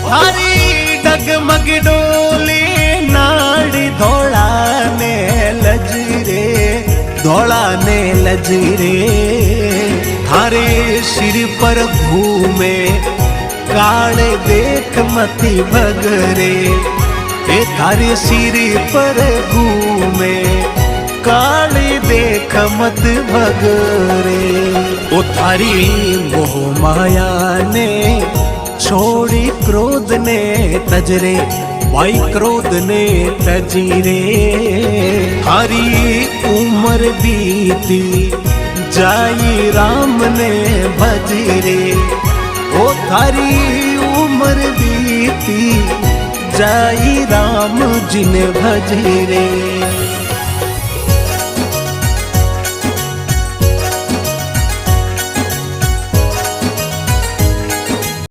थारी डगमग डोले नाड़ी धोला ने लजरे, धोला ने लजरे। थारे सिर पर घूमे काले देख मती भगरे, ए थारे सिर पर घूमे काले देख मत भगरे। ओ थारी मोह माया ने छोड़ी क्रोध ने तजरे, भाई क्रोध ने तजरे। थारी उम्र बीती जाई राम ने भजरे, ओ थारी उम्र बीती जाई राम जी ने भजरे।